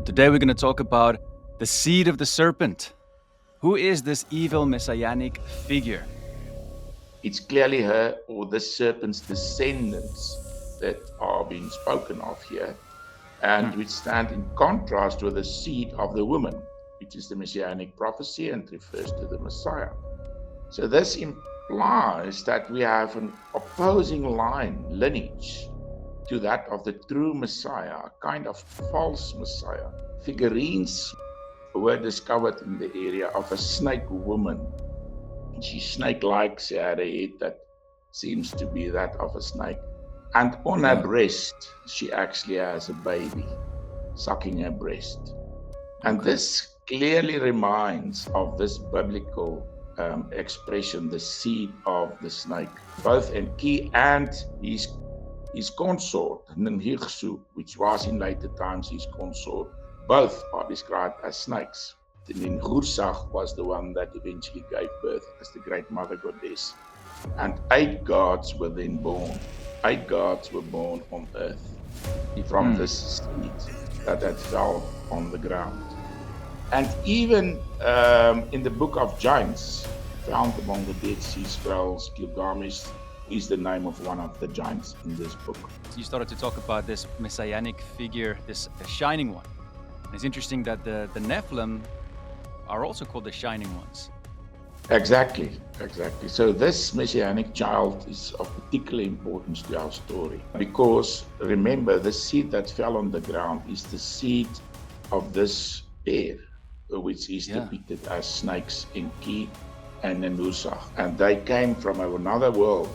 Today we're going to talk about the seed of the serpent. Who is this evil messianic figure? It's clearly her or the serpent's descendants that are being spoken of here, and which stand in contrast with the seed of the woman, which is the messianic prophecy and refers to the Messiah. So this implies that we have an opposing lineage to that of the true Messiah, a kind of false Messiah. Figurines were discovered in the area of a snake woman. She's snake-like. She had a head that seems to be that of a snake. And on her breast, she actually has a baby sucking her breast. And this clearly reminds of this biblical expression, the seed of the snake. Both Enki and his consort, Ninhirsu, which was in later times his consort, both are described as snakes. The Ninhursag was the one that eventually gave birth as the great mother goddess. And 8 gods were then born. 8 gods were born on earth from this seed that fell on the ground. And even in the book of giants, found among the Dead Sea Scrolls, Gilgamesh is the name of one of the giants in this book. You started to talk about this messianic figure, this shining one. And it's interesting that the Nephilim are also called the shining ones. Exactly. So this messianic child is of particular importance to our story because remember, the seed that fell on the ground is the seed of this pair, which is depicted as snakes, Enki and Ninhursag. And they came from another world,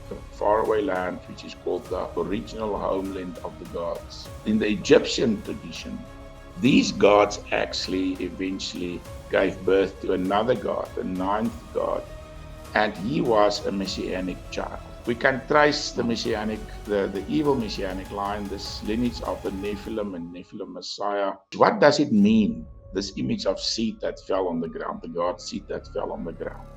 a faraway land, which is called the original homeland of the gods. In the Egyptian tradition, these gods actually eventually gave birth to another god, the 9th god, and he was a messianic child. We can trace the messianic, the evil messianic line, this lineage of the Nephilim and Nephilim Messiah. What does it mean, this image of seed that fell on the ground, the God's seed that fell on the ground?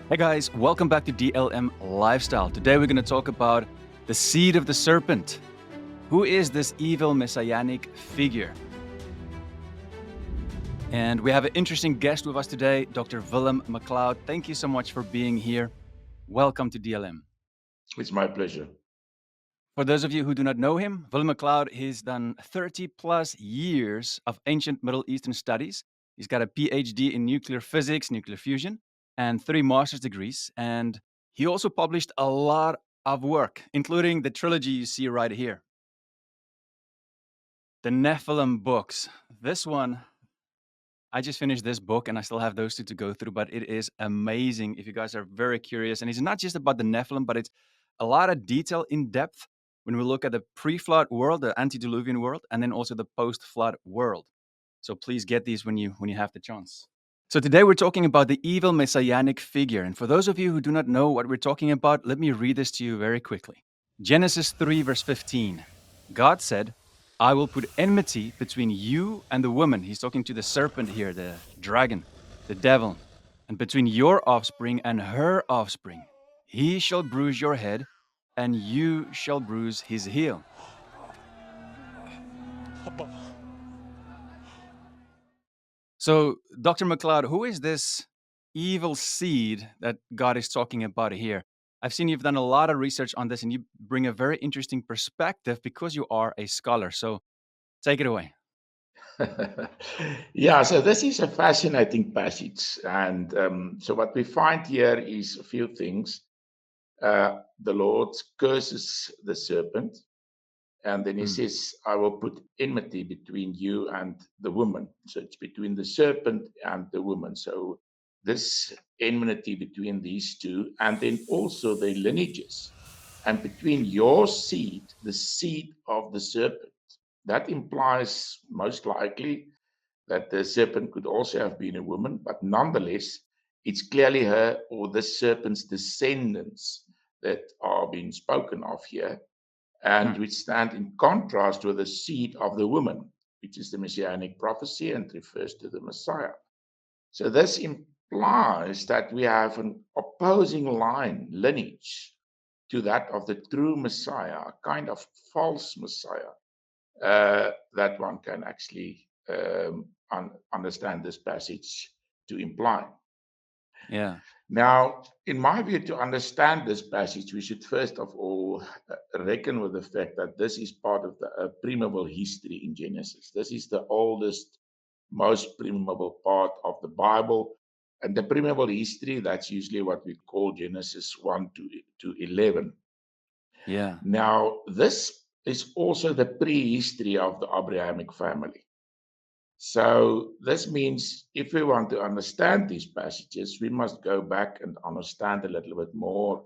Hey guys, welcome back to DLM Lifestyle. Today we're going to talk about the seed of the serpent. Who is this evil messianic figure? And we have an interesting guest with us today, Dr. Willem McLeod. Thank you so much for being here. Welcome to DLM. It's my pleasure. For those of you who do not know him, Willem McLeod, he's done 30 plus years of ancient Middle Eastern studies. He's got a PhD in nuclear physics, nuclear fusion, and 3 master's degrees. And he also published a lot of work, including the trilogy you see right here. The Nephilim books. This one, I just finished this book and I still have those 2 to go through, but it is amazing if you guys are very curious. And it's not just about the Nephilim, but it's a lot of detail in depth when we look at the pre-flood world, the antediluvian world, and then also the post-flood world. So please get these when you have the chance. So today we're talking about the evil messianic figure. And for those of you who do not know what we're talking about, let me read this to you very quickly. Genesis 3 verse 15. God said, I will put enmity between you and the woman. He's talking to the serpent here, the dragon, the devil. And between your offspring and her offspring. He shall bruise your head, and you shall bruise his heel. So, Dr. McLeod, who is this evil seed that God is talking about here? I've seen you've done a lot of research on this and you bring a very interesting perspective because you are a scholar. So, take it away. Yeah, so this is a fascinating passage. And so what we find here is a few things. The Lord curses the serpent, and then he says, I will put enmity between you and the woman. So it's between the serpent and the woman. So this enmity between these two, and then also their lineages, and between your seed, the seed of the serpent. That implies most likely that the serpent could also have been a woman, but nonetheless, it's clearly her or the serpent's descendants that are being spoken of here, and which stand in contrast with the seed of the woman, which is the messianic prophecy and refers to the Messiah. So this implies that we have an opposing lineage to that of the true Messiah, a kind of false Messiah, that one can actually understand this passage to imply. Yeah. Now, in my view, to understand this passage, we should first of all reckon with the fact that this is part of the preamble history in Genesis. This is the oldest, most preamble part of the Bible. And the preamble history, that's usually what we call Genesis 1 to 11. Yeah. Now, this is also the prehistory of the Abrahamic family. So this means if we want to understand these passages, we must go back and understand a little bit more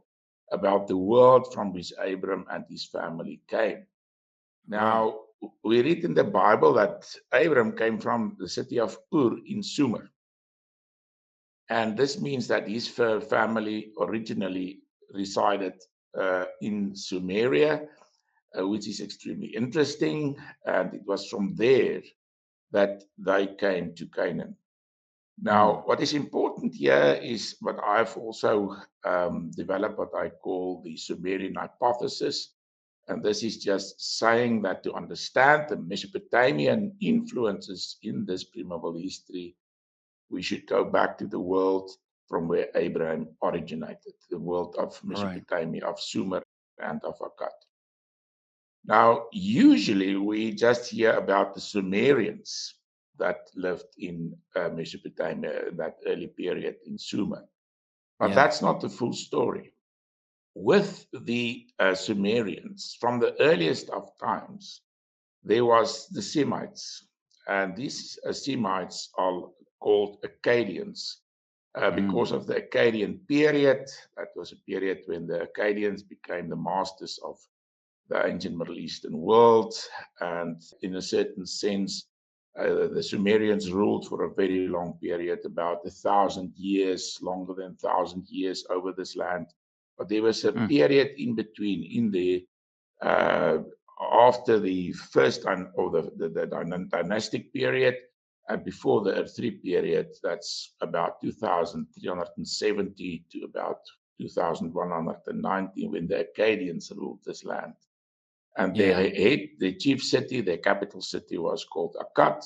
about the world from which Abram and his family came. Right. Now, we read in the Bible that Abram came from the city of Ur in Sumer. And this means that his family originally resided in Sumeria, which is extremely interesting. And it was from there that they came to Canaan. Now, Mm. what is important here is what I've also developed, what I call the Sumerian hypothesis. And this is just saying that to understand the Mesopotamian influences in this preamble history, we should go back to the world from where Abraham originated, the world of Right. Mesopotamia, of Sumer and of Akkad. Now, usually we just hear about the Sumerians that lived in Mesopotamia, that early period in Sumer. But Yeah. that's not the full story. With the Sumerians, from the earliest of times, there was the Semites. And these Semites are called Akkadians Mm. because of the Akkadian period. That was a period when the Akkadians became the masters of the ancient Middle Eastern world. And in a certain sense, the Sumerians ruled for a very long period, about 1,000 years, longer than 1,000 years over this land. But there was a Mm. period in between, in the uh, after the first or the dynastic period and before the Earth-3 period, that's about 2,370 to about 2,190 when the Akkadians ruled this land. And Yeah. the chief city, their capital city was called Akkad,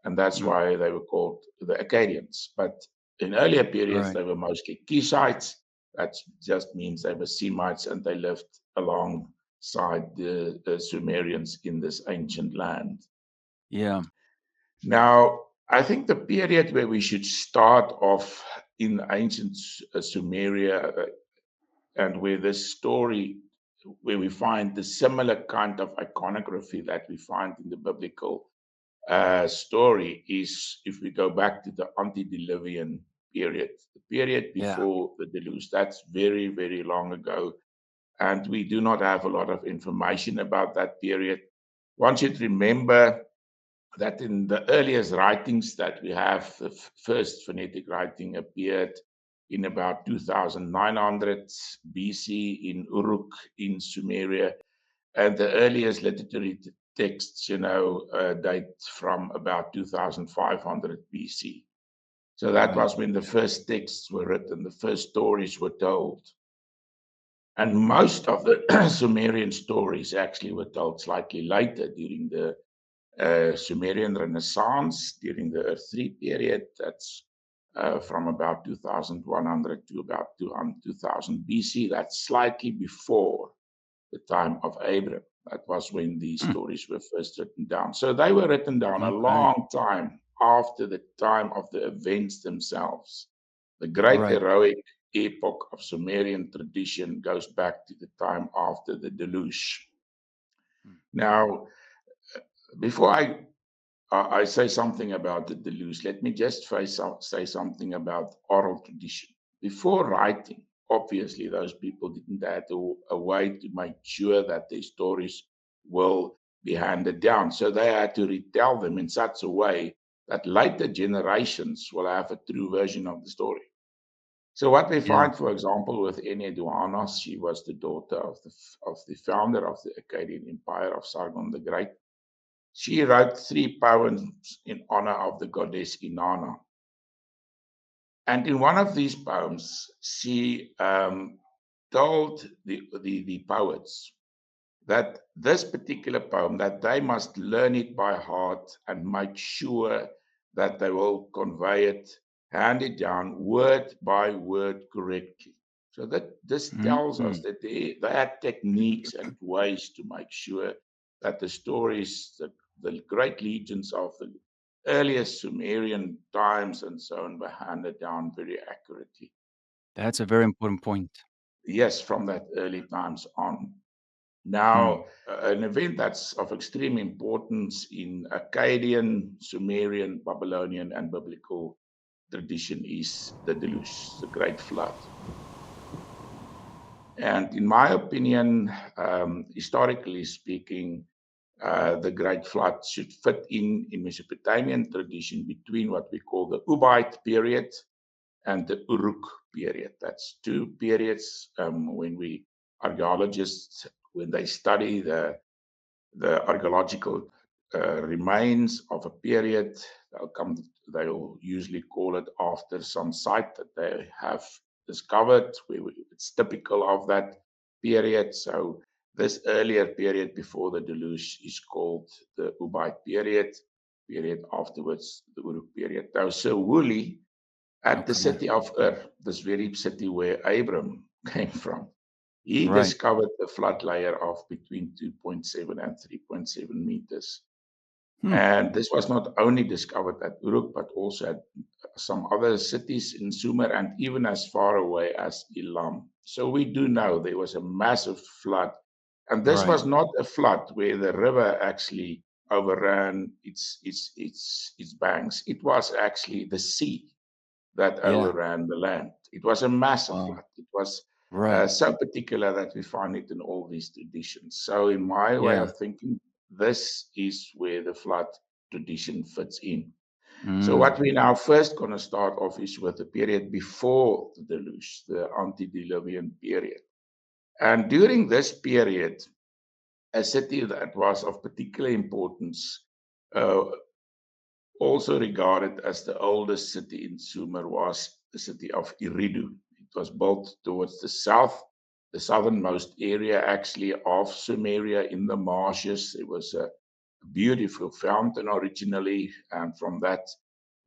and that's Mm. why they were called the Akkadians. But in earlier periods, Right. they were mostly Kishites. That just means they were Semites and they lived alongside the Sumerians in this ancient land. Yeah. Now, I think the period where we should start off in ancient Sumeria and where this story, where we find the similar kind of iconography that we find in the biblical story, is if we go back to the antediluvian period, the period Yeah. before the deluge. That's very, very long ago. And we do not have a lot of information about that period. One should remember that in the earliest writings that we have, the first phonetic writing appeared in about 2900 BC in Uruk in Sumeria, and the earliest literary texts, date from about 2500 BC. So that Right. was when the first texts were written, the first stories were told. And most of the Sumerian stories actually were told slightly later during the Sumerian Renaissance during the Earth-3 period. That's from about 2100 to about 2000 BC. That's slightly before the time of Abram. That was when these Mm. stories were first written down. So they were written down a Okay. long time after the time of the events themselves. The great Right. heroic epoch of Sumerian tradition goes back to the time after the deluge. Mm. Now, before I say something about the deluge, let me just say something about oral tradition. Before writing, obviously, those people didn't have a way to make sure that their stories will be handed down. So they had to retell them in such a way that later generations will have a true version of the story. So what we Yeah. find, for example, with Enheduanna, she was the daughter of the founder of the Akkadian Empire of Sargon the Great. She wrote 3 poems in honor of the goddess Inanna. And in one of these poems, she told the poets that this particular poem, that they must learn it by heart and make sure that they will convey it, hand it down, word by word correctly. So that this tells us Mm. that they had techniques and ways to make sure that the stories, the great legends of the earliest Sumerian times and so on, were handed down very accurately. That's a very important point. Yes, from that early times on. Mm. Now, an event that's of extreme importance in Akkadian, Sumerian, Babylonian, and biblical tradition is the deluge, the Great Flood. And in my opinion, historically speaking, the Great Flood should fit in Mesopotamian tradition between what we call the Ubaid period and the Uruk period. That's two periods when archaeologists, when they study the archaeological remains of a period. They'll usually call it after some site that they have discovered. It's typical of that period. So this earlier period before the deluge is called the Ubaid period. Period afterwards, the Uruk period. Now, so Woolley at the Okay. city of Ur, this very city where Abram came from, he Right. discovered a flood layer of between 2.7 and 3.7 meters. Hmm. And this was not only discovered at Uruk, but also at some other cities in Sumer and even as far away as Elam. So we do know there was a massive flood. And this Right. was not a flood where the river actually overran its banks. It was actually the sea that Yeah. overran the land. It was a massive Wow. flood. It was Right. so particular that we find it in all these traditions. So, in my way Yeah. of thinking, this is where the flood tradition fits in. So, Mm. what we now first going to start off is with the period before the deluge, the antediluvian period. And during this period, a city that was of particular importance, uh, also regarded as the oldest city in Sumer, was the city of Eridu. It was built towards the south, the southernmost area actually of Sumeria in the marshes. It was a beautiful fountain originally, and from that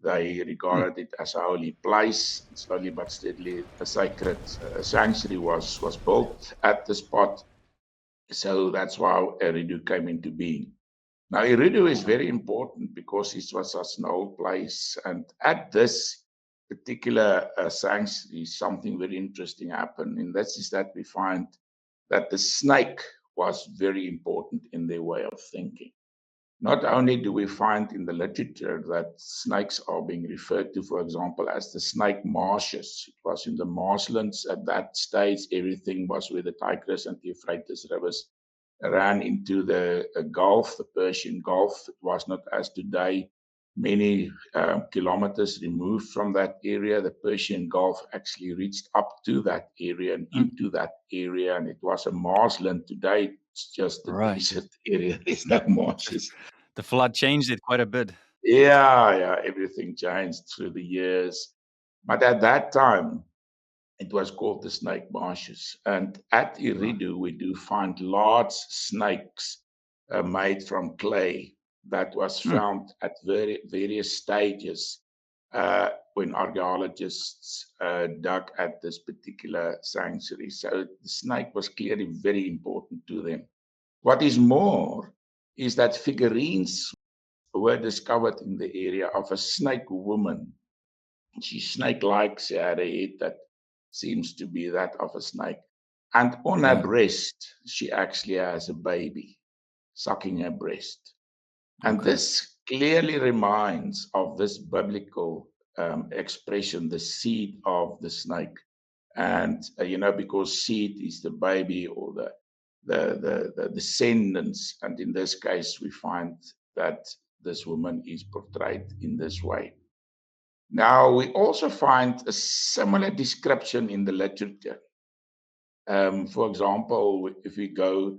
they Hmm. regarded it as a holy place. And slowly but steadily, a sacred sanctuary was built at the spot. So that's how Eridu came into being. Now, Iridu is Wow. very important because it was such an old place. And at this particular sanctuary, something very interesting happened. And that is that we find that the snake was very important in their way of thinking. Not only do we find in the literature that snakes are being referred to, for example, as the snake marshes. It was in the marshlands at that stage. Everything was where the Tigris and the Euphrates rivers ran into the Gulf, the Persian Gulf. It was not as today, many kilometers removed from that area. The Persian Gulf actually reached up to that area and Mm. into that area, and it was a marshland. Today, it's just a Right. desert area. There's no marshes. The flood changed it quite a bit. Yeah, everything changed through the years. But at that time, it was called the Snake Marshes. And at Right. Eridu, we do find large snakes made from clay that was Mm. found at various stages when archaeologists dug at this particular sanctuary. So the snake was clearly very important to them. What is more is that figurines were discovered in the area of a snake woman. She's snake like, she had a head that seems to be that of a snake. And on her Yeah. breast, she actually has a baby sucking her breast. And Okay. this clearly reminds of this biblical expression, the seed of the snake. And, because seed is the baby or the descendants. And in this case, we find that this woman is portrayed in this way. Now, we also find a similar description in the literature. For example, if we go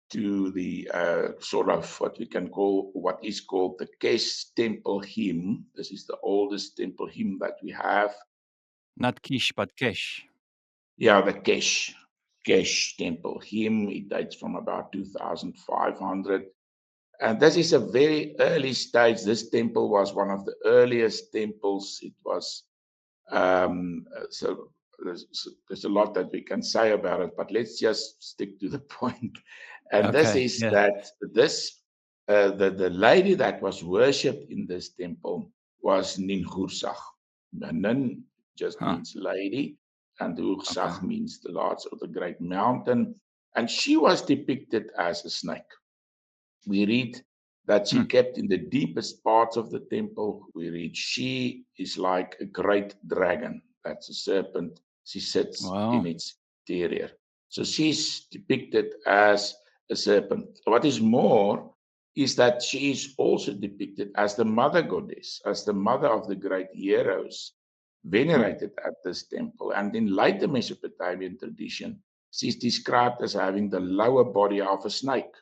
to the sort of what is called the Kesh temple hymn, this is the oldest temple hymn that we have. Not Kish, but Kesh. Yeah, the Kesh temple. It dates from about 2500. And this is a very early stage. This temple was one of the earliest temples. It was, so there's a lot that we can say about it, but let's just stick to the point. And this Okay, is yeah. that the lady that was worshipped in this temple was Ninhursag. Nin just Huh. means lady, and Okay. Hursag means the Lord of the great mountain. And she was depicted as a snake. We read that she Hmm. kept in the deepest parts of the temple. We read she is like a great dragon. That's a serpent. She sits in Wow. its interior. So she's depicted as a serpent. What is more is that she is also depicted as the mother goddess, as the mother of the great heroes Hmm. venerated at this temple. And in later Mesopotamian tradition, she's described as having the lower body of a snake.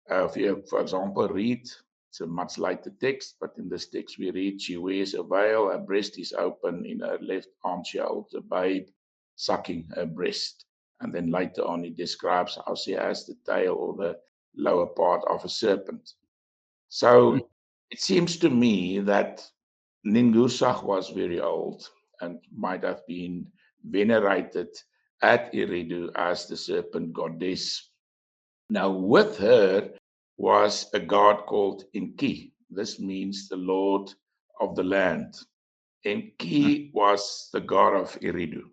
If you, for example, read, it's a much lighter text, but in this text we read, she wears a veil, her breast is open, in her left arm she holds a babe sucking her breast. And then later on, it describes how she has the tail or the lower part of a serpent. Hmm. So it seems to me that Ningursag was very old and might have been venerated at Eridu as the serpent goddess. Now, with her was a god called Enki. This means the Lord of the land. Hmm. Enki was the god of Eridu,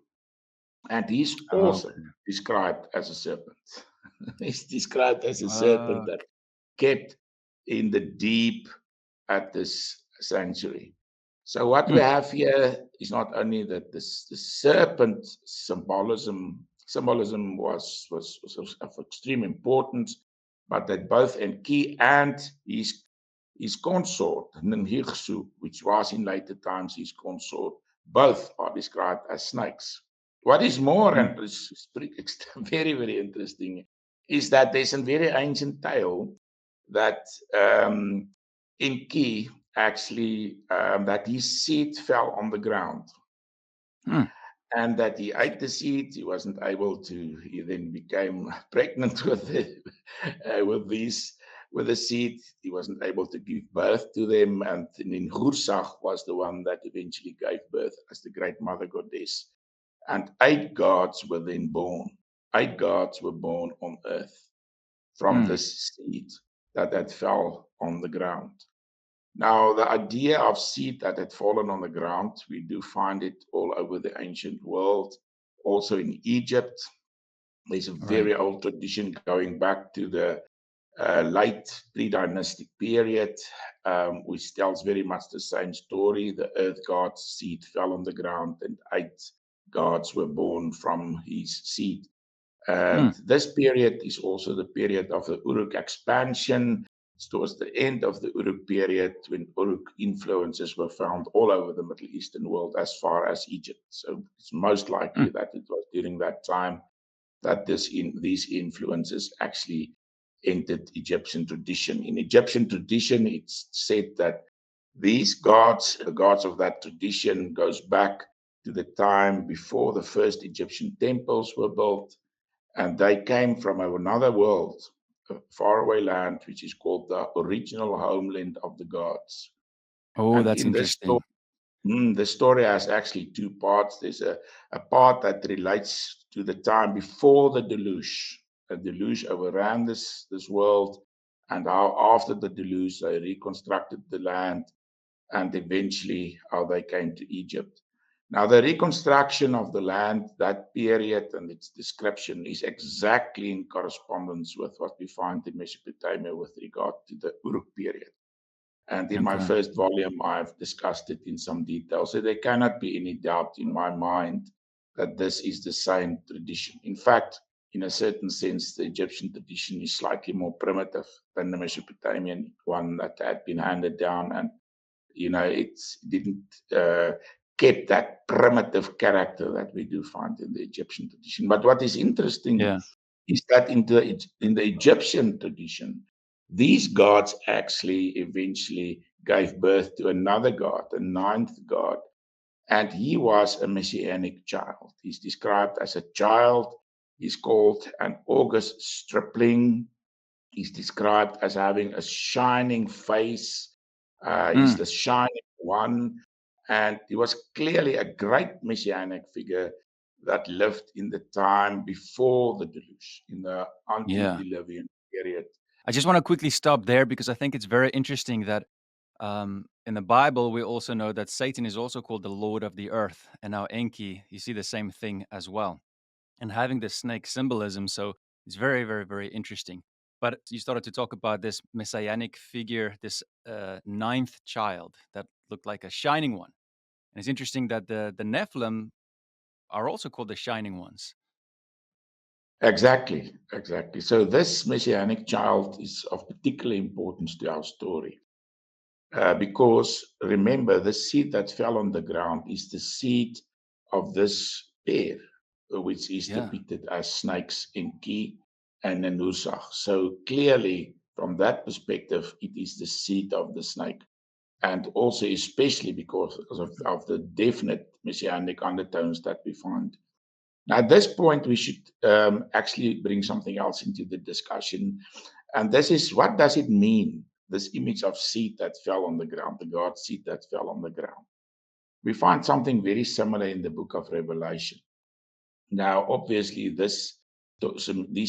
and he's also Okay. described as a serpent. He's described as a serpent Uh, that kept in the deep at this sanctuary. So what we hmm. have here is not only that this the serpent symbolism was of extreme importance, but that both Enki and his consort Ninhirsu, which was in later times his consort, both are described as snakes. What is more, Hmm. and this is very very interesting, is that there's a very ancient tale that Enki actually that his seed fell on the ground Hmm. and that he ate the seed. He wasn't able to. He then became pregnant with these with the seed. He wasn't able to give birth to them, and then Hursag was the one that eventually gave birth as the great mother goddess. And 8 gods were then born. 8 gods were born on earth from Hmm. this seed that fell on the ground. Now, the idea of seed that had fallen on the ground, we do find it all over the ancient world, also in Egypt. There's a Right. very old tradition going back to the late pre-dynastic period, which tells very much the same story. The earth god's seed fell on the ground, and 8 gods were born from his seed. Hmm. And this period is also the period of the Uruk expansion. Towards the end of the Uruk period, when Uruk influences were found all over the Middle Eastern world as far as Egypt. So it's most Hmm. likely that it was during that time that these influences actually entered Egyptian tradition. In Egyptian tradition, it's said that these gods, the gods of that tradition, goes back to the time before the first Egyptian temples were built, and they came from another world, a faraway land, which is called the original homeland of the gods. Oh, And that's in this story, interesting. the story has actually 2 parts. There's a part that relates to the time before the deluge. A deluge overran this world, and how after the deluge they reconstructed the land, and eventually how they came to Egypt. Now, the reconstruction of the land, that period and its description is exactly in correspondence with what we find in Mesopotamia with regard to the Uruk period. And in my Okay. first volume, I've discussed it in some detail. So there cannot be any doubt in my mind that this is the same tradition. In fact, in a certain sense, the Egyptian tradition is slightly more primitive than the Mesopotamian one that had been handed down. And it didn't keep that primitive character that we do find in the Egyptian tradition. But what is interesting Yeah. is that in the Egyptian tradition, these gods actually eventually gave birth to another god, a ninth god, and he was a messianic child. He's described as a child. He's called an august stripling. He's described as having a shining face. He's Mm, the shining one. And he was clearly a great messianic figure that lived in the time before the deluge, in the yeah. antediluvian period. I just want to quickly stop there because I think it's very interesting that in the Bible we also know that Satan is also called the Lord of the Earth, and now Enki, you see the same thing as well, and having the snake symbolism. So it's very, very, very interesting. But you started to talk about this messianic figure, this ninth child that looked like a shining one, and it's interesting that the Nephilim are also called the shining ones. Exactly, exactly. So this messianic child is of particular importance to our story. Because remember, the seed that fell on the ground is the seed of this pair, which is Yeah. depicted as snakes, Enki and Nenusach. So clearly, from that perspective, it is the seed of the snake. And also, especially because of the definite messianic undertones that we find. Now, at this point, we should actually bring something else into the discussion. And this is, what does it mean, this image of seed that fell on the ground, the God's seed that fell on the ground? We find something very similar in the book of Revelation. Now, obviously, these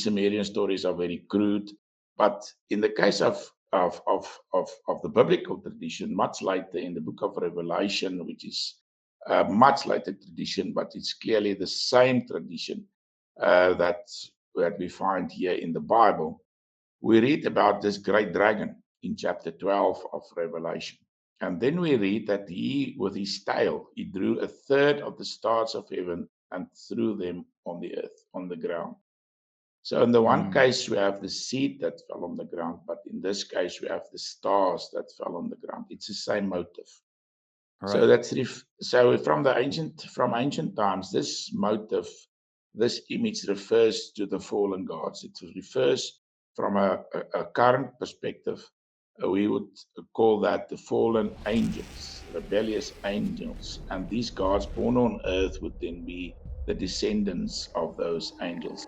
Sumerian stories are very crude, but in the case of the biblical tradition, much later in the book of Revelation, which is a much later tradition, but it's clearly the same tradition that we find here in the Bible. We read about this great dragon in chapter 12 of Revelation. And then we read that he, with his tail, he drew a third of the stars of heaven and threw them on the earth, on the ground. So in the one Mm, case, we have the seed that fell on the ground, but in this case, we have the stars that fell on the ground. It's the same motive. So right. so from ancient times, this motive, this image refers to the fallen gods. It refers from a current perspective. We would call that the fallen angels, rebellious angels, and these gods born on earth would then be the descendants of those angels.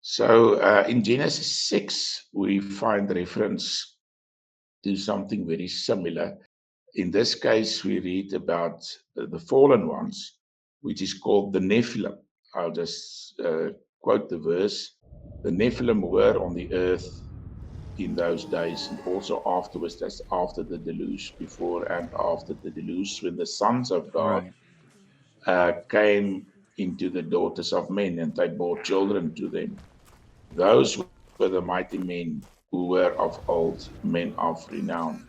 So in Genesis 6, we find reference to something very similar. In this case, we read about the fallen ones, which is called the Nephilim. I'll just quote the verse. The Nephilim were on the earth in those days, and also afterwards, that's after the deluge, before and after the deluge, when the sons of God Right. came into the daughters of men and they bore children to them. Those were the mighty men who were of old, men of renown.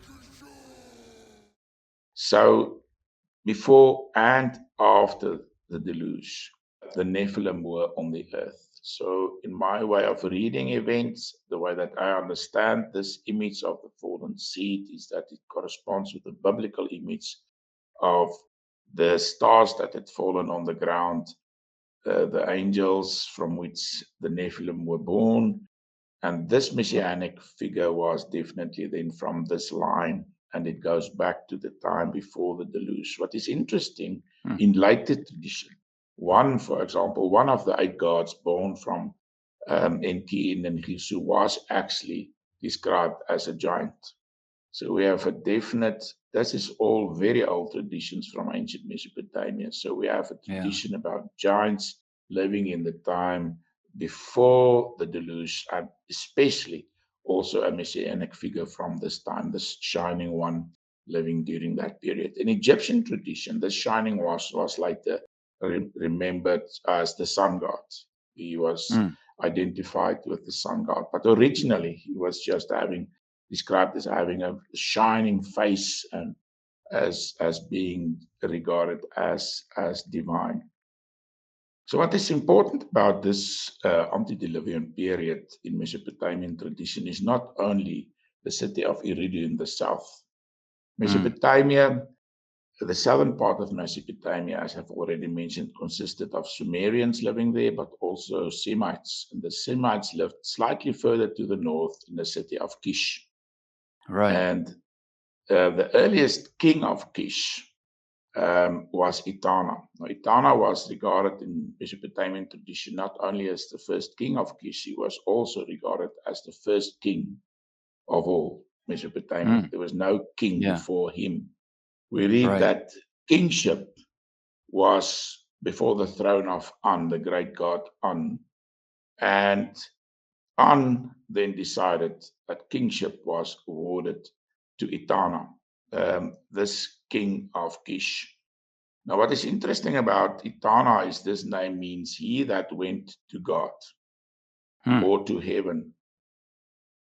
So before and after the deluge, the Nephilim were on the earth. So, in my way of reading events, the way that I understand this image of the fallen seed is that it corresponds with the biblical image of the stars that had fallen on the ground, the angels from which the Nephilim were born, and this messianic figure was definitely then from this line, and it goes back to the time before the deluge. What is interesting Mm, in later tradition, for example, one of the eight gods born from Enki and Gisu was actually described as a giant. So we have a definite, this is all very old traditions from ancient Mesopotamia. So we have a yeah. tradition about giants living in the time before the deluge, and especially also a messianic figure from this time, this shining one living during that period. In Egyptian tradition, the shining was later remembered as the sun god. He was Mm, identified with the sun god, but originally he was just described as having a shining face and as being regarded as divine. So, what is important about this antediluvian period in Mesopotamian tradition is not only the city of Eridu in the south. mm, Mesopotamia, the southern part of Mesopotamia, as I've already mentioned, consisted of Sumerians living there, but also Semites. And the Semites lived slightly further to the north in the city of Kish. right. And the earliest king of Kish was Etana. Now, Etana was regarded in Mesopotamian tradition not only as the first king of Kish, he was also regarded as the first king of all Mesopotamia. Mm. There was no king Yeah. before him. We read Right. that kingship was before the throne of An, the great god An. And An then decided that kingship was awarded to Etana, this king of Kish. Now, what is interesting about Etana is this name means he that went to God Hmm. or to heaven.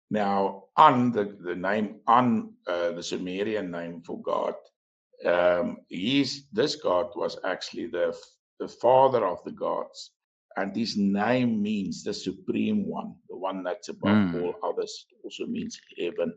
Now, An, the name An, the Sumerian name for God, this God was actually the father of the gods. And his name means the supreme one, the one that's above Mm. all others. It also means heaven.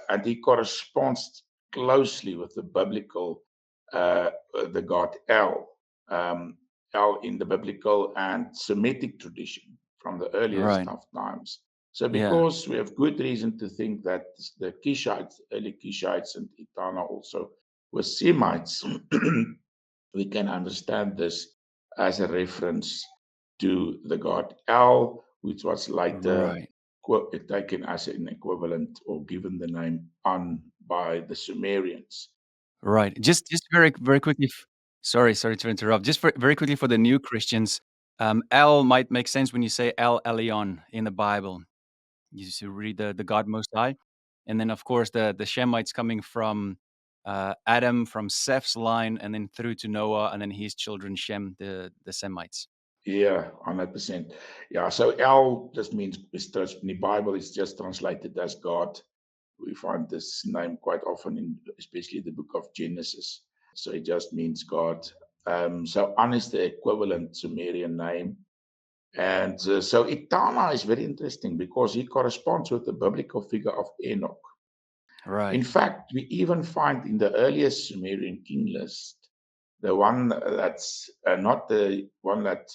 And he corresponds closely with the biblical, the god El. El in the biblical and Semitic tradition from the earliest Right. of times. So, Yeah. because we have good reason to think that the Kishites, early Kishites, and Etana also were Semites, we can understand this as a reference to the god El, which was later Right. taken as an equivalent or given the name An by the Sumerians. Right. Just very quickly sorry to interrupt. Just very quickly for the new Christians, El might make sense when you say El Elyon in the Bible. You should read the God Most High. And then, of course, the Shemites coming from, Adam, from Seth's line, and then through to Noah, and then his children, Shem, the Semites. Yeah, 100%. Yeah, so El just means, in the Bible, it's just translated as God. We find this name quite often in especially the book of Genesis. So it just means God. So An is the equivalent Sumerian name. And so Etana is very interesting because he corresponds with the biblical figure of Enoch. In Right. fact, we even find in the earliest Sumerian king list, the one that's not the one that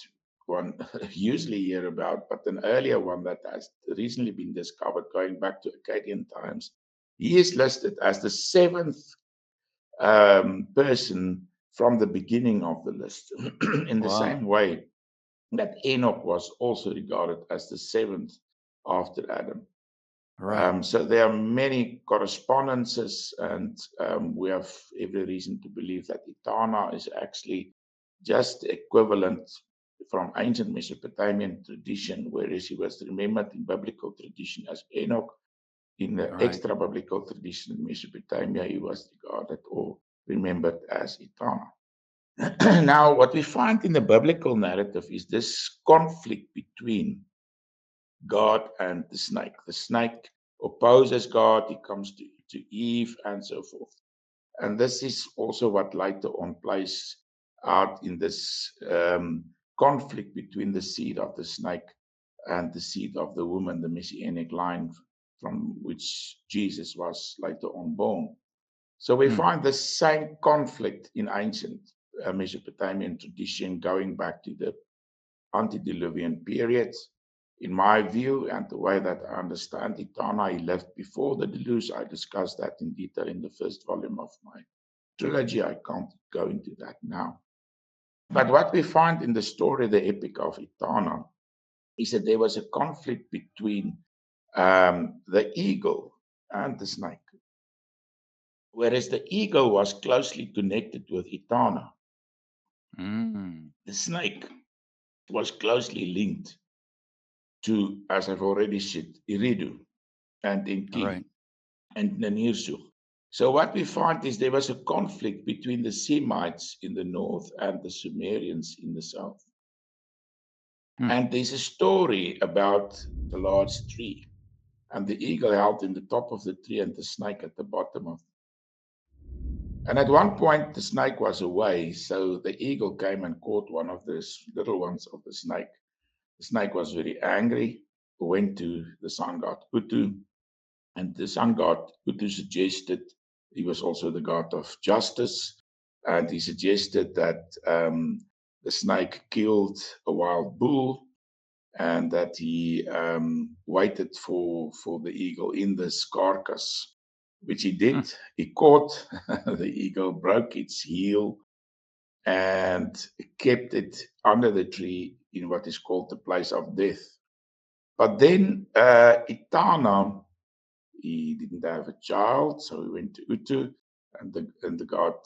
one usually hear about, but an earlier one that has recently been discovered going back to Akkadian times. He is listed as the seventh person from the beginning of the list, in the Wow. same way that Enoch was also regarded as the seventh after Adam. Right. So there are many correspondences, and we have every reason to believe that Etana is actually just equivalent from ancient Mesopotamian tradition, whereas he was remembered in biblical tradition as Enoch. In the Right. extra biblical tradition in Mesopotamia, he was regarded or remembered as Etana. Now, what we find in the biblical narrative is this conflict between God and the snake. The snake opposes God, he comes to Eve, and so forth. And this is also what later on plays out in this conflict between the seed of the snake and the seed of the woman, the messianic line from which Jesus was later on born. So we Hmm. find the same conflict in ancient Mesopotamian tradition going back to the antediluvian period. In my view, and the way that I understand it, Tana, he lived before the deluge. I discussed that in detail in the first volume of my trilogy. I can't go into that now. But what we find in the story, the epic of Etana, is that there was a conflict between the eagle and the snake. Whereas the eagle was closely connected with Etana, Mm. the snake was closely linked to, as I've already said, Iridu and Enki Right. and Nanirsu. So what we find is there was a conflict between the Semites in the north and the Sumerians in the south. Hmm. And there's a story about the large tree and the eagle held in the top of the tree and the snake at the bottom of. And at one point, the snake was away, so the eagle came and caught one of the little ones of the snake. The snake was very angry, went to the sun god Utu, and the sun god Utu suggested, he was also the god of justice, and he suggested that the snake killed a wild bull and that he waited for the eagle in this carcass, which he Hmm. did. He caught the eagle, broke its heel, and kept it under the tree in what is called the place of death. But then Itana, he didn't have a child, so he went to Utu, and the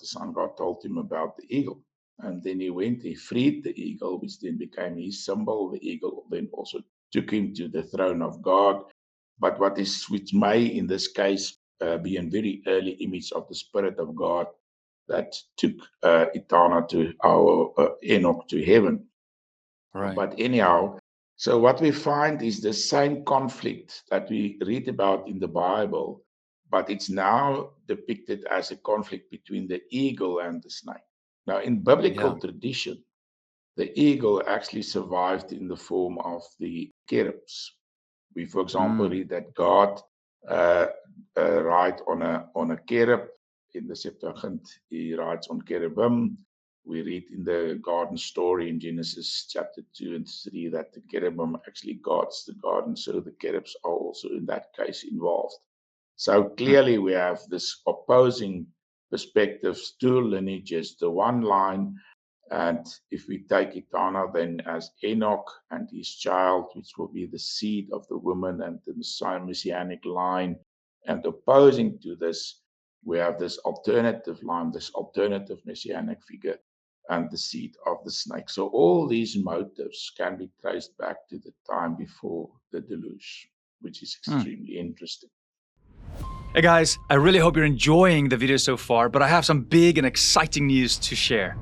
sun god told him about the eagle. And then he freed the eagle, which then became his symbol. The eagle then also took him to the throne of God. But which may in this case be a very early image of the Spirit of God that took Itana to our Enoch to heaven. Right. But anyhow, so what we find is the same conflict that we read about in the Bible, but it's now depicted as a conflict between the eagle and the snake. Now, in Yeah. biblical tradition, the eagle actually survived in the form of the cherubs. We, for example, Mm. read that God rides on a cherub. In the Septuagint, he rides on cherubim. We read in the garden story in Genesis chapter 2 and 3 that the cherubim actually guards the garden, so the cherubs are also in that case involved. So clearly, we have this opposing perspectives, two lineages, the one line. And if we take Itana then as Enoch and his child, which will be the seed of the woman and the messianic line, and opposing to this, we have this alternative line, this alternative messianic figure, and the seed of the snake. So all these motives can be traced back to the time before the deluge, which is extremely interesting. Hey guys, I really hope you're enjoying the video so far, but I have some big and exciting news to share.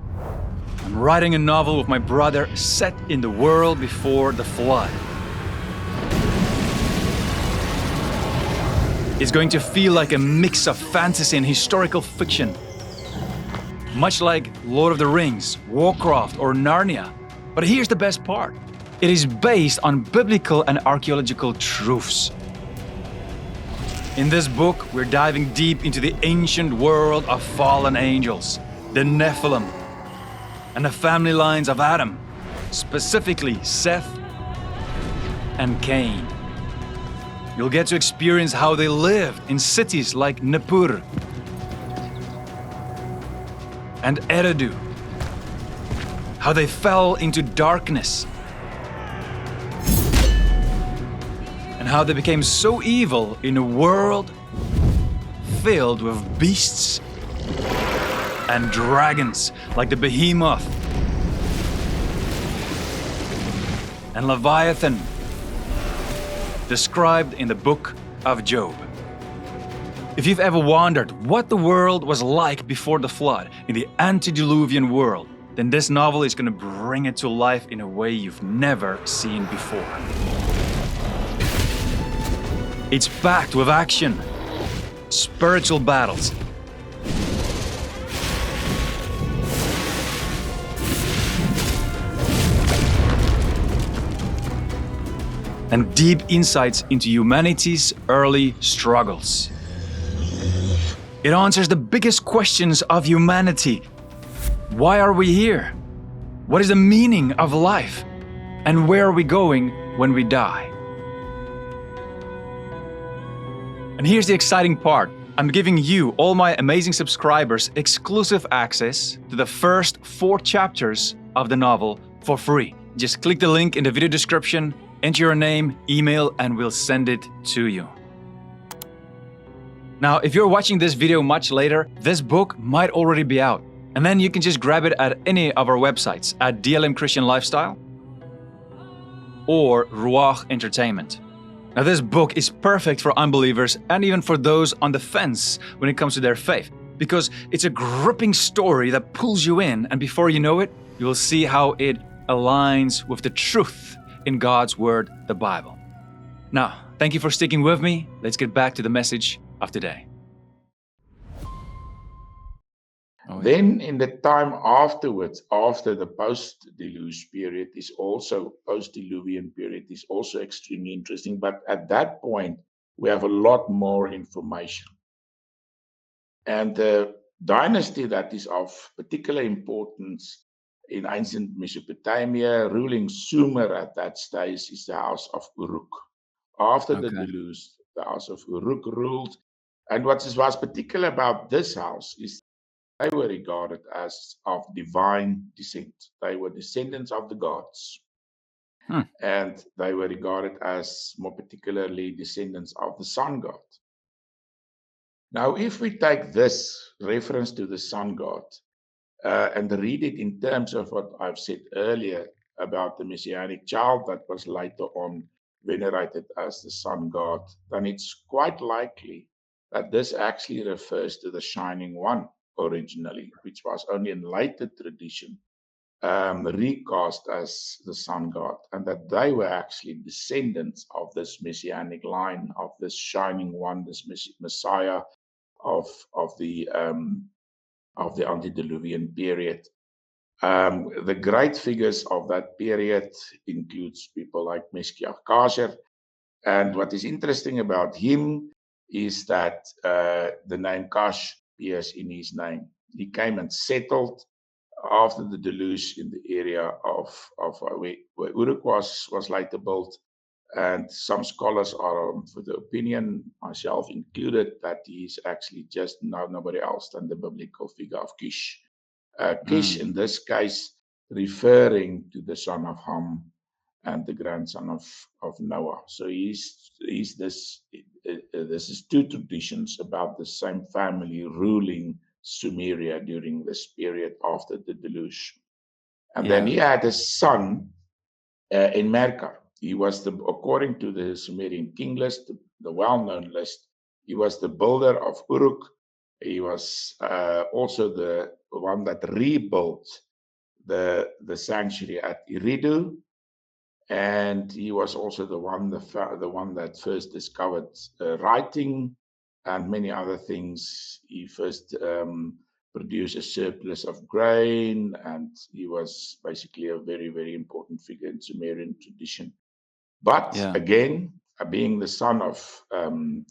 I'm writing a novel with my brother set in the world before the flood. It's going to feel like a mix of fantasy and historical fiction. Much like Lord of the Rings, Warcraft, or Narnia. But here's the best part. It is based on biblical and archaeological truths. In this book, we're diving deep into the ancient world of fallen angels, the Nephilim, and the family lines of Adam, specifically Seth and Cain. You'll get to experience how they lived in cities like Nippur and Eridu, how they fell into darkness, and how they became so evil in a world filled with beasts and dragons like the Behemoth and Leviathan, described in the book of Job. If you've ever wondered what the world was like before the flood, in the antediluvian world, then this novel is going to bring it to life in a way you've never seen before. It's packed with action, spiritual battles, and deep insights into humanity's early struggles. It answers the biggest questions of humanity. Why are we here? What is the meaning of life? And where are we going when we die? And here's the exciting part. I'm giving you, all my amazing subscribers, exclusive access to the first 4 chapters of the novel for free. Just click the link in the video description, enter your name, email, and we'll send it to you. Now, if you're watching this video much later, this book might already be out. And then you can just grab it at any of our websites at DLM Christian Lifestyle or Ruach Entertainment. Now, this book is perfect for unbelievers and even for those on the fence when it comes to their faith, because it's a gripping story that pulls you in, and before you know it, you will see how it aligns with the truth in God's Word, the Bible. Now, thank you for sticking with me. Let's get back to the message of today. Then in the time afterwards, after the post-deluge period is also, post-diluvian period is also extremely interesting. But at that point, we have a lot more information. And the dynasty that is of particular importance in ancient Mesopotamia, ruling Sumer at that stage, is the house of Uruk. After the deluge, the house of Uruk ruled. And what was particular about this house is they were regarded as of divine descent. They were descendants of the gods, Hmm. and they were regarded as more particularly descendants of the sun god. Now, if we take this reference to the sun god and read it in terms of what I've said earlier about the messianic child that was later on venerated as the sun god, then it's quite likely that this actually refers to the shining one originally, which was only in later tradition recast as the sun god, and that they were actually descendants of this messianic line, of this shining one, this Messiah of of the um, of the antediluvian period. The great figures of that period includes people like Meshkiach Kasher. And what is interesting about him is that the name Kash appears in his name. He came and settled after the deluge in the area of where Uruk was later built. And some scholars are for the opinion, myself included, that he's actually just nobody else than the biblical figure of Kish. Kish, Mm. in this case, referring to the son of Ham and the grandson of Noah. So he's this. This is two traditions about the same family ruling Sumeria during this period after the deluge. And then Yeah. he had a son in Merkar. He was the, according to the Sumerian king list, the well-known list, he was the builder of Uruk. He was also the one that rebuilt the sanctuary at Eridu, and he was also the one that first discovered writing and many other things. He first produced a surplus of grain, and he was basically a very important figure in Sumerian tradition. But Yeah. again, being the son of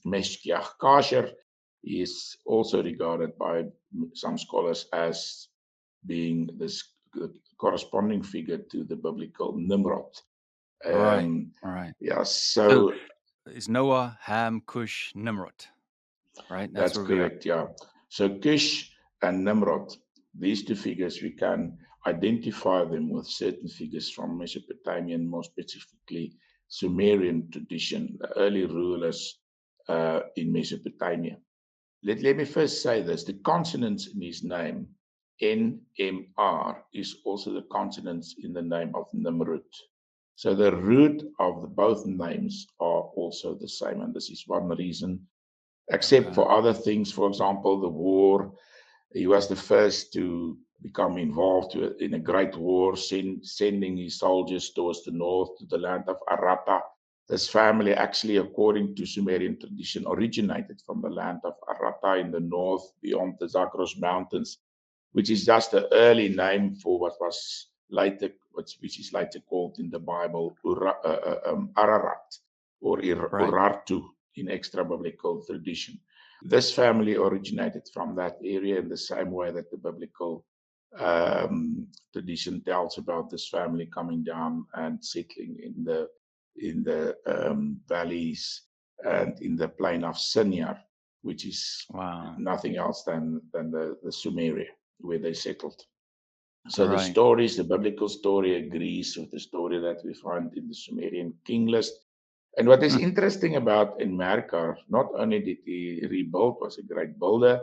Meshkiach Kasher, he is also regarded by some scholars as being this corresponding figure to the biblical Nimrod. Right. Um, Right. yeah, So so it's Noah, Ham, Cush, Nimrod. Right. That's that's where we are. correct. Yeah. So Kish and Nimrod, these two figures, we can identify them with certain figures from Mesopotamian, more specifically Sumerian tradition, the early rulers in Mesopotamia. Let me first say this, the consonants in his name, NMR, is also the consonants in the name of Nimrod. So the root of both names are also the same, and this is one reason, except Okay. for other things, for example, the war. He was the first to become involved in a great war, sending his soldiers towards the north to the land of Arata. This family, actually, according to Sumerian tradition, originated from the land of Arata in the north beyond the Zagros Mountains, which is just the early name for what was later, which is later called in the Bible Ararat or Right. Urartu in extra biblical tradition. This family originated from that area in the same way that the biblical tradition tells about this family coming down and settling in the valleys and in the plain of Sinjar, which is Wow. nothing else than the Sumeria where they settled. So the Right. stories, the biblical story agrees with the story that we find in the Sumerian king list. And what is Hmm. interesting about Enmerkar, not only did he rebuild, was a great builder,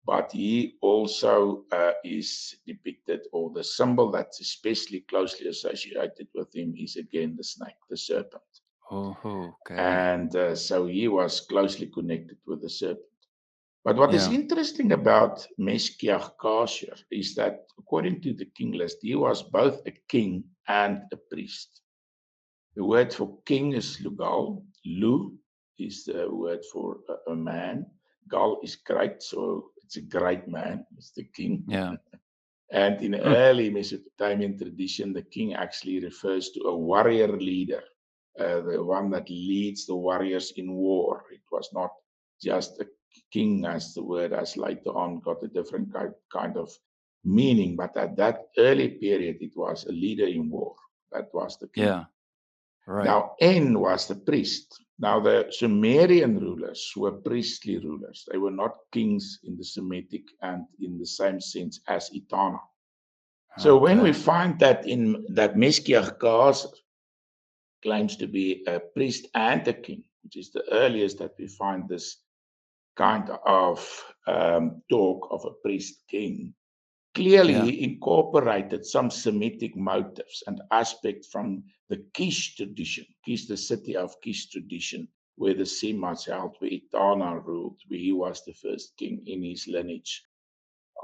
but he also is depicted, or the symbol that's especially closely associated with him is again the snake, the serpent. Oh, okay. And so he was closely connected with the serpent. But what is Yeah. interesting about Meshkiach Kasher is that, according to the king list, he was both a king and a priest. The word for king is Lugal. Lu is the word for a man. Gal is great, so it's a great man. It's the king. Yeah. And in Hmm. early Mesopotamian tradition, the king actually refers to a warrior leader, the one that leads the warriors in war. It was not just a king, as the word has later on got a different kind of meaning, but at that early period, it was a leader in war. That was the king. Yeah. Right. Now, En was the priest. Now, the Sumerian rulers were priestly rulers. They were not kings in the Semitic and in the same sense as Etana. So when we Okay. find that in that Meshkiach claims to be a priest and a king, which is the earliest that we find this kind of talk of a priest king, clearly Yeah. he incorporated some Semitic motives and aspects from the Kish tradition, Kish, the city of Kish tradition, where the Semites held, where Etana ruled, where he was the first king in his lineage.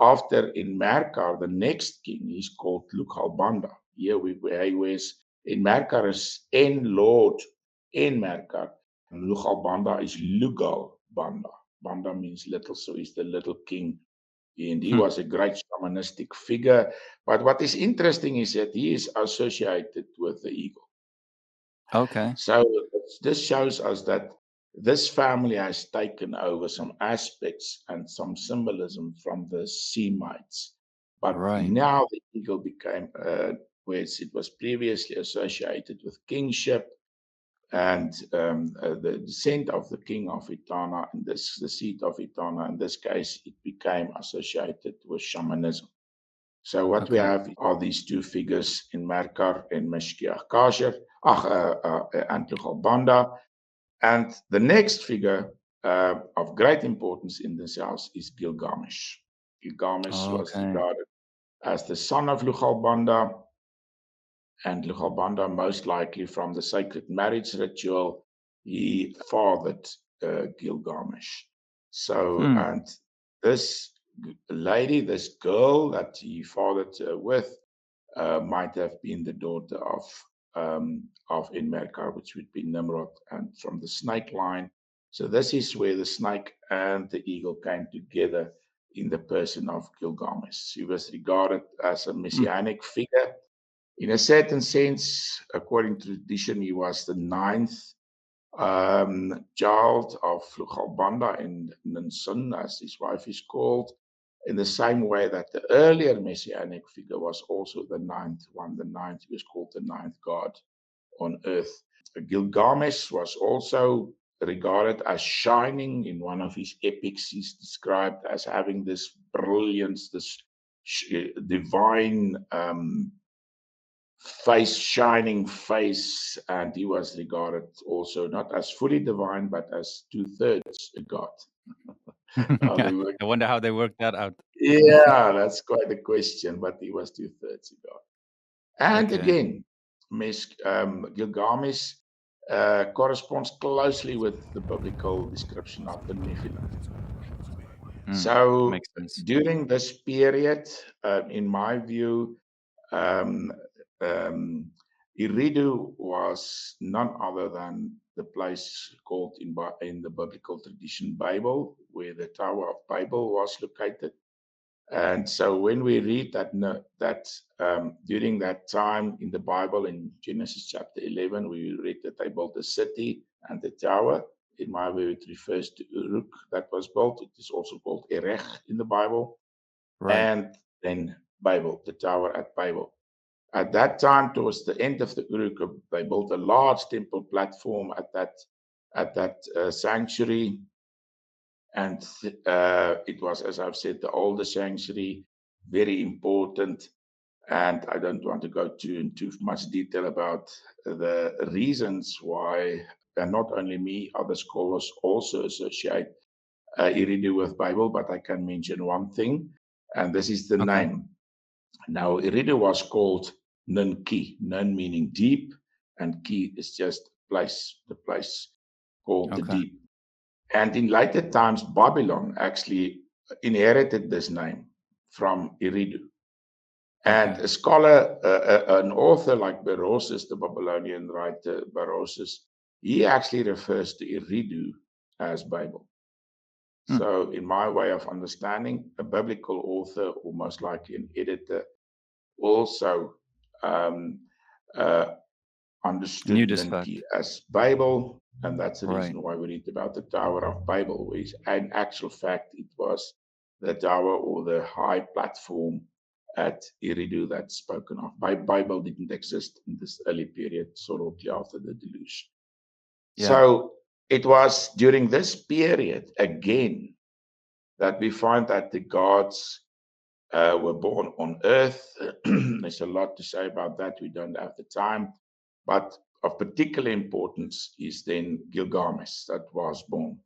After in Merkar, the next king is called Lugalbanda. Here where he was in Merkar is En Lord in Merkar, and Lugalbanda is Lugal Banda. Banda means little, so he's the little king. And he Hmm. was a great shamanistic figure. But what is interesting is that he is associated with the eagle. Okay. So this shows us that this family has taken over some aspects and some symbolism from the Semites. But Right. now the eagle became, whereas it was previously associated with kingship and the descent of the king of Etana, and this the seat of Etana. In this case, it became associated with shamanism. So what we Okay. have are these two figures in Merkar and Meshkiach Kasher, and Lugalbanda. And the next figure of great importance in this house is Gilgamesh. Gilgamesh was Okay. regarded as the son of Lugalbanda, and Lugalbanda, most likely from the sacred marriage ritual, he fathered Gilgamesh. So, Hmm. and this lady, this girl that he fathered with, might have been the daughter of Enmerkar, which would be Nimrod, and from the snake line. So this is where the snake and the eagle came together in the person of Gilgamesh. He was regarded as a Hmm. messianic figure. In a certain sense, according to tradition, he was the ninth child of Lugalbanda and Ninsun, as his wife is called, in the same way that the earlier messianic figure was also the ninth one. The ninth, he was called the ninth god on earth. Gilgamesh was also regarded as shining in one of his epics. He's described as having this brilliance, this divine face, shining face, and he was regarded also not as fully divine, but as two-thirds a god. How they work. I wonder how they worked that out. Yeah, that's quite a question, but he was two-thirds a god. And Okay. again, Gilgamesh corresponds closely with the biblical description of the Nephilim. Hmm. So Makes sense. during this period, in my view, um, um, Eridu was none other than the place called in the biblical tradition Babel, where the Tower of Babel was located. And so when we read that during that time in the Bible in Genesis chapter 11, we read that they built a city and the tower. In my view, it refers to Uruk that was built. It is also called Erech in the Bible. Right. And then Babel, the tower at Babel. At that time, towards the end of the Uruk, they built a large temple platform at that sanctuary, and it was, as I've said, the oldest sanctuary, very important. And I don't want to go into much detail about the reasons why, and not only me, other scholars also associate Eridu with Bible, but I can mention one thing, and this is the Okay. name. Now, Eridu was called Nun-Ki, Nun meaning deep, and Ki is just place, the place called the Okay. deep. And in later times, Babylon actually inherited this name from Eridu. And Okay. a scholar, an author like Berosus, the Babylonian writer Berosus, he actually refers to Eridu as Bible. Hmm. So, in my way of understanding, a biblical author, or most likely an editor, also um, uh, Knew understood this fact. Ninki as Bible, and that's the Right. reason why we read about the Tower of Babel, which in actual fact it was the tower or the high platform at Eridu that's spoken of. Bible didn't exist in this early period, shortly after the deluge. Yeah. So it was during this period again that we find that the gods were born on earth. There's a lot to say about that. We don't have the time. But of particular importance is then Gilgamesh that was born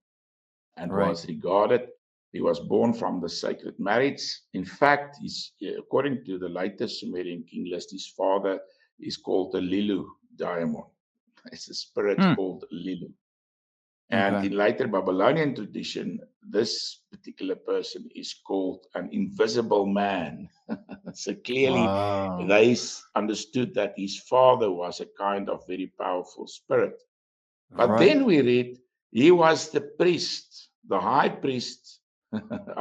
and Right. was regarded. He was born from the sacred marriage. In fact, according to the latest Sumerian king list, his father is called the Lilu Daimon. It's a spirit Hmm. called Lilu. And Okay. in later Babylonian tradition, this particular person is called an invisible man. So clearly, Wow. they understood that his father was a kind of very powerful spirit. But Right. then we read he was the priest, the high priest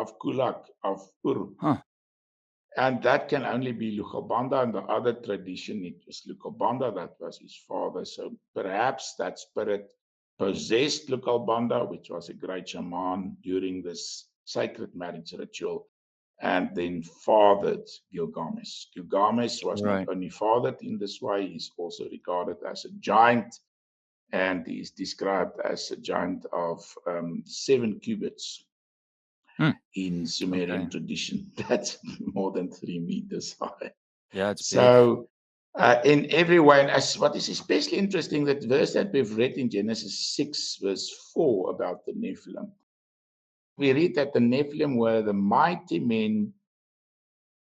of Kulak, of Ur. Huh. And that can only be Lugalbanda. And the other tradition, it was Lugalbanda that was his father. So perhaps that spirit possessed Lugalbanda, which was a great shaman during this sacred marriage ritual, and then fathered Gilgamesh. Gilgamesh was not Right. only fathered in this way, he's also regarded as a giant, and he's described as a giant of 7 cubits Hmm. in Okay. Sumerian tradition. That's more than 3 meters high. Yeah, it's big. So, in every way, and as what is especially interesting, that verse that we've read in Genesis 6, verse 4 about the Nephilim, we read that the Nephilim were the mighty men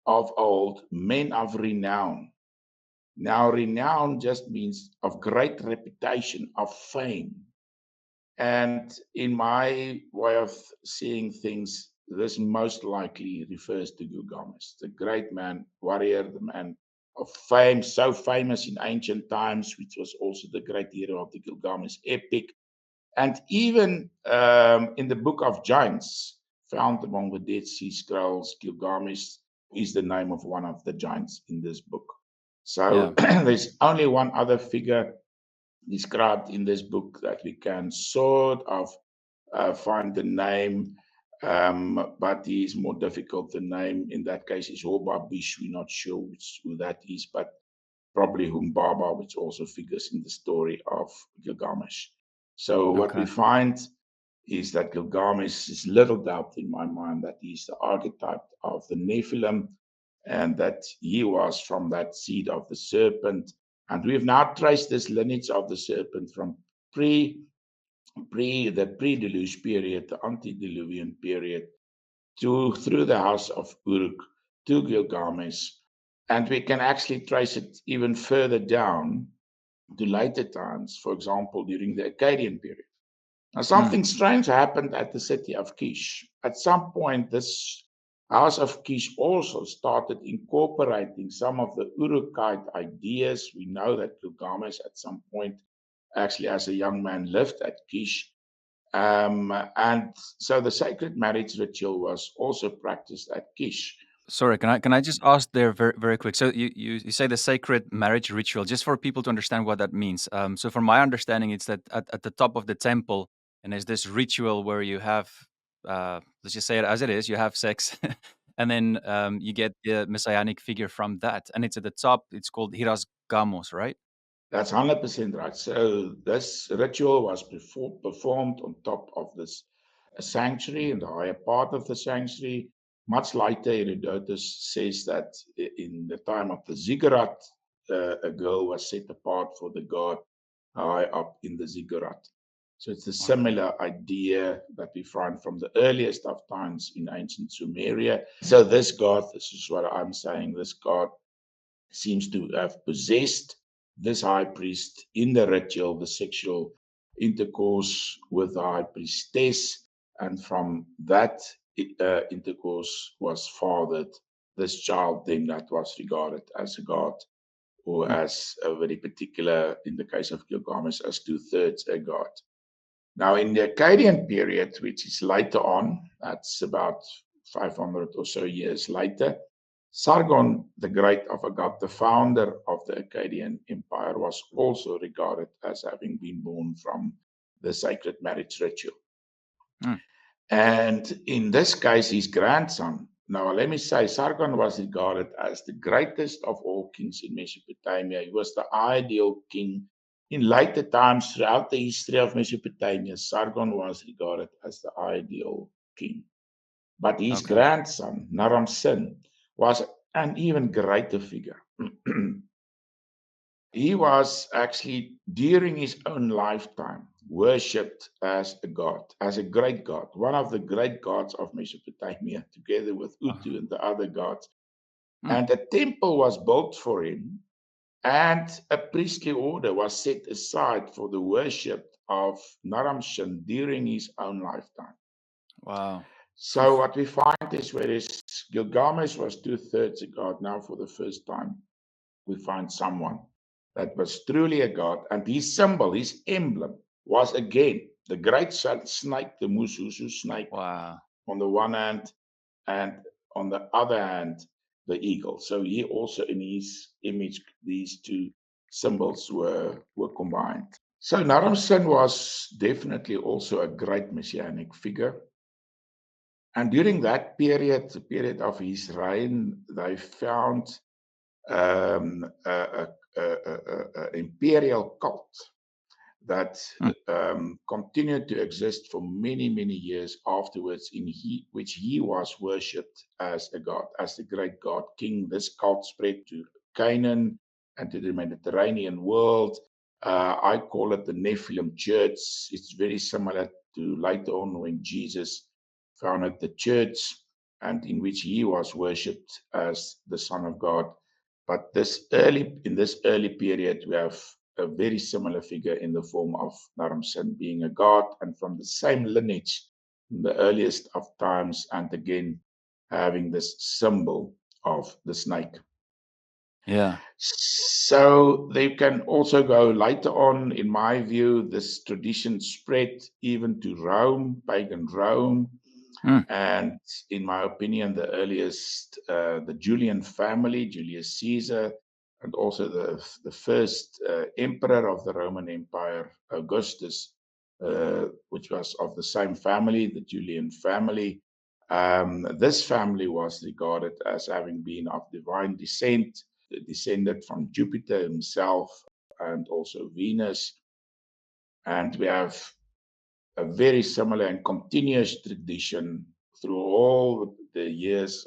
of old, men of renown. Now, renown just means of great reputation, of fame. And in my way of seeing things, this most likely refers to Gilgamesh, the great man, warrior, the man of fame, so famous in ancient times, which was also the great hero of the Gilgamesh epic. And even in the book of giants, found among the Dead Sea Scrolls, Gilgamesh is the name of one of the giants in this book. Yeah. So there's only one other figure described in this book that we can sort of find the name, but he is more difficult. The name in that case is Hobabish. We're not sure who that is, but probably Humbaba, which also figures in the story of Gilgamesh. So what we Okay. find is that Gilgamesh is little doubt in my mind that he's the archetype of the Nephilim and that he was from that seed of the serpent. And we've now traced this lineage of the serpent from the pre-deluge period, the antediluvian period, to through the house of Uruk to Gilgamesh. And we can actually trace it even further down to later times, for example, during the Akkadian period. Now, Hmm. something strange happened at the city of Kish. At some point, this house of Kish also started incorporating some of the Urukite ideas. We know that Gilgamesh at some point, actually, as a young man, lived at Kish. And so the sacred marriage ritual was also practiced at Kish. Sorry, can I just ask there very very quick? So you say the sacred marriage ritual, just for people to understand what that means. So from my understanding, it's that at the top of the temple, and there's this ritual where you have, let's just say it as it is, you have sex, and then you get the messianic figure from that, and it's at the top. It's called Hiras Gamos, right? That's 100% right. So this ritual was performed on top of this sanctuary, in the higher part of the sanctuary. Much later, Herodotus says that in the time of the ziggurat, a girl was set apart for the god high up in the ziggurat. So it's a Okay. similar idea that we find from the earliest of times in ancient Sumeria. So this god, this is what I'm saying, this god seems to have possessed this high priest in the ritual, the sexual intercourse with the high priestess, and from that intercourse was fathered this child, then that was regarded as a god, or Hmm. as a very particular, in the case of Gilgamesh, as two-thirds a god. Now, in the Akkadian period, which is later on, that's about 500 or so years later, Sargon the Great of Agad, the founder of the Akkadian Empire, was also regarded as having been born from the sacred marriage ritual. Hmm. And in this case, his grandson Now, let me say, Sargon was regarded as the greatest of all kings in Mesopotamia. He was the ideal king. In later times, throughout the history of Mesopotamia, Sargon was regarded as the ideal king. But his Okay. grandson, Naram-Sin, was an even greater figure. He was actually, during his own lifetime, worshipped as a god, as a great god, one of the great gods of Mesopotamia, together with Uh, Utu and the other gods. mm, And a temple was built for him, and a priestly order was set aside for the worship of Naram-Sin during his own lifetime. wow. So what we find is, whereas Gilgamesh was two-thirds a god, now for the first time we find someone that was truly a god, and his symbol, his emblem, was again the great snake, the Mususu snake, Wow. on the one hand, and on the other hand, the eagle. So he also, in his image, these two symbols were combined. So Naram-Sin was definitely also a great messianic figure. And during that period, the period of his reign, they found a imperial cult that Mm, continued to exist for many, many years afterwards, which he was worshipped as a god, as the great god king. This cult spread to Canaan and to the Mediterranean world. I call it the Nephilim Church. It's very similar to later on when Jesus founded the church, and in which he was worshipped as the Son of God. But in this early period, we have a very similar figure in the form of Naram-Sin being a god, and from the same lineage in the earliest of times, and again having this symbol of the snake. yeah. So they can also go later on, in my view, this tradition spread even to Rome, pagan Rome. Mm, And in my opinion, the earliest, the Julian family, Julius Caesar, and also the first emperor of the Roman Empire, Augustus, which was of the same family, the Julian family. This family was regarded as having been of divine descent, descended from Jupiter himself and also Venus. And we have a very similar and continuous tradition through all the years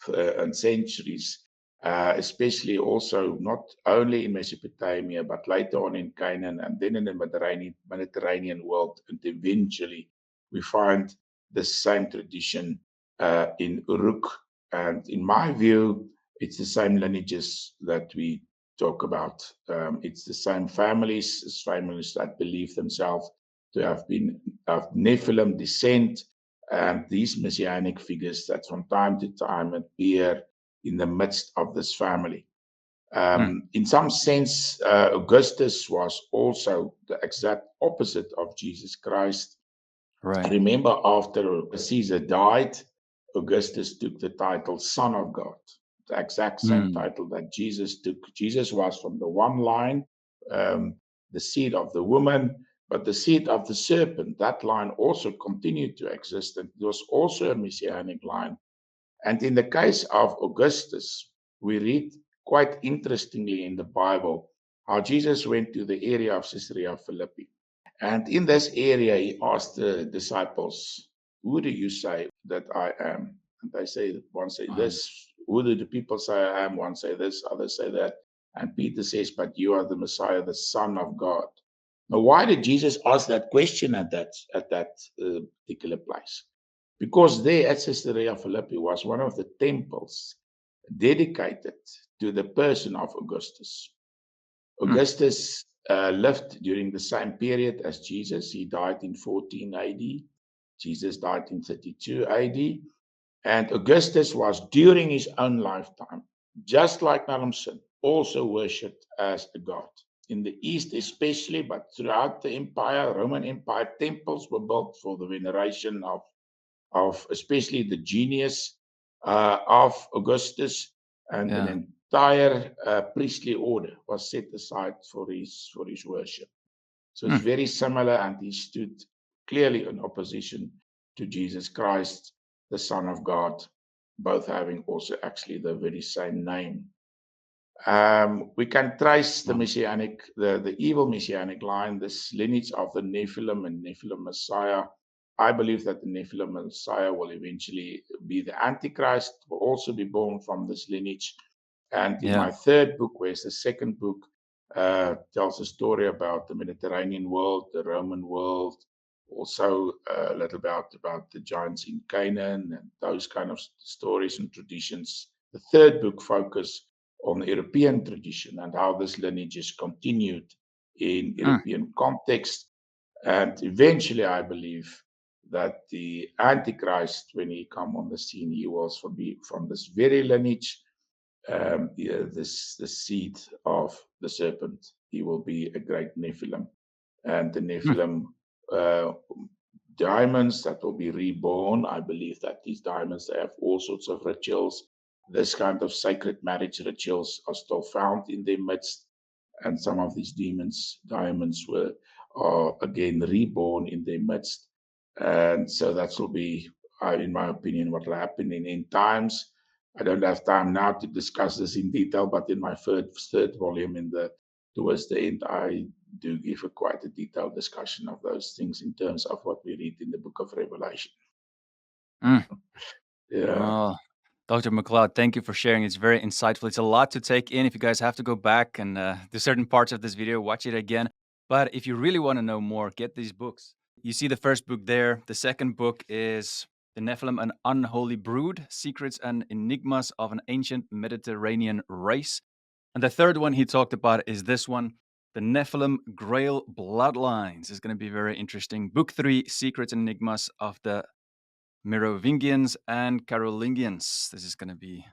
and centuries, especially also not only in Mesopotamia, but later on in Canaan and then in the Mediterranean world. And eventually we find the same tradition in Uruk. And in my view, it's the same lineages that we talk about. It's the same families that believe themselves to have been of Nephilim descent, and these messianic figures that from time to time appear in the midst of this family. mm, In some sense, Augustus was also the exact opposite of Jesus Christ. right. Remember, after Caesar died, Augustus took the title Son of God, the exact same Mm, title that Jesus took. Jesus was from the one line, um, the seed of the woman, but the seed of the serpent, that line also continued to exist, and it was also a messianic line. And in the case of Augustus, we read quite interestingly in the Bible how Jesus went to the area of Caesarea Philippi. And in this area, he asked the disciples, "Who do you say that I am?" And they say, one say um, this, "Who do the people say I am?" One say this, others say that. And Peter says, "But you are the Messiah, the Son of God." Now, why did Jesus ask that question at that particular place? Because there at Caesarea Philippi was one of the temples dedicated to the person of Augustus. mm, Augustus lived during the same period as Jesus. He died in 14 AD. Jesus died in 32 AD. And Augustus was, during his own lifetime, just like Naram-Sin, also worshipped as a god. In the East, especially, but throughout the empire, Roman Empire, temples were built for the veneration of especially the genius of Augustus, and an yeah. entire priestly order was set aside for his worship. So it's Mm, very similar, and he stood clearly in opposition to Jesus Christ, the Son of God. both having also actually the very same name. We can trace the Mm. messianic, the evil messianic line, this lineage of the Nephilim and Nephilim Messiah. I believe that the Nephilim Messiah will eventually be the Antichrist, will also be born from this lineage. And in Yeah. my third book, where's the second book, tells a story about the Mediterranean world, the Roman world, also a little about the giants in Canaan and those kind of stories and traditions. The third book focus on European tradition and how this lineage is continued in Mm. European context. And eventually, I believe that the Antichrist, when he come on the scene, he will also be from this very lineage, the seed of the serpent. He will be a great Nephilim, and the Mm. Nephilim uh, diamonds that will be reborn. I believe that these diamonds they have all sorts of rituals. This kind of sacred marriage rituals are still found in their midst, and some of these diamonds are again reborn in their midst. And so that will be, in my opinion, what will happen in end times. I don't have time now to discuss this in detail, but in my third volume, in the towards the end, I do give quite a detailed discussion of those things in terms of what we read in the book of Revelation. Mm. Yeah. Oh, Dr. McLeod, thank you for sharing. It's very insightful. It's a lot to take in. If you guys have to go back and do certain parts of this video, watch it again. But if you really want to know more, get these books. You see the first book there. The second book is The Nephilim, an Unholy Brood, Secrets and Enigmas of an Ancient Mediterranean Race. And the third one he talked about is this one, The Nephilim Grail Bloodlines. Is going to be very interesting. Book 3, Secrets and Enigmas of the Merovingians and Carolingians. This is going to be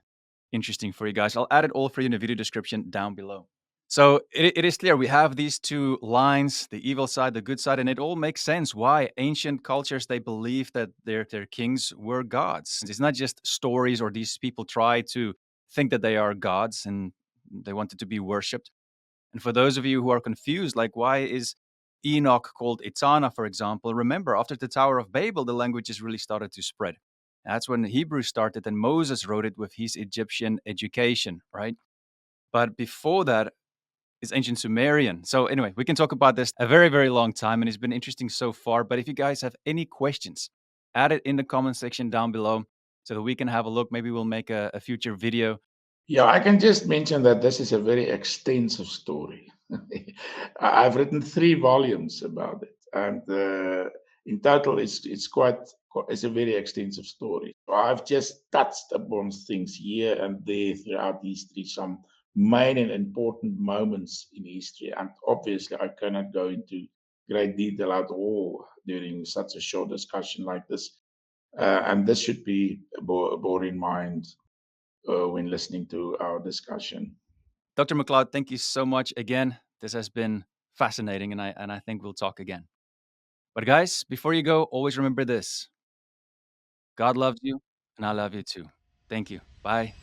interesting for you guys. I'll add it all for you in the video description down below. So it is clear we have these two lines, the evil side, the good side, and it all makes sense why ancient cultures, they believe that their kings were gods. It's not just stories or these people try to think that they are gods and they wanted to be worshipped. And for those of you who are confused, like why is Enoch called Etana, for example, remember after the Tower of Babel, the languages really started to spread. That's when Hebrew started, and Moses wrote it with his Egyptian education, right? But before that is ancient Sumerian. So anyway, we can talk about this a very, very long time, and it's been interesting so far. But if you guys have any questions, add it in the comment section down below so that we can have a look. Maybe we'll make a future video. Yeah, I can just mention that this is a very extensive story. I've written 3 volumes about it, and in total, it's a very extensive story. So I've just touched upon things here and there throughout history, some main and important moments in history, and obviously, I cannot go into great detail at all during such a short discussion like this. And this should be bore in mind when listening to our discussion. Dr. McLeod, thank you so much again. This has been fascinating, and I think we'll talk again. But guys, before you go, always remember this: God loves you, and I love you too. Thank you. Bye.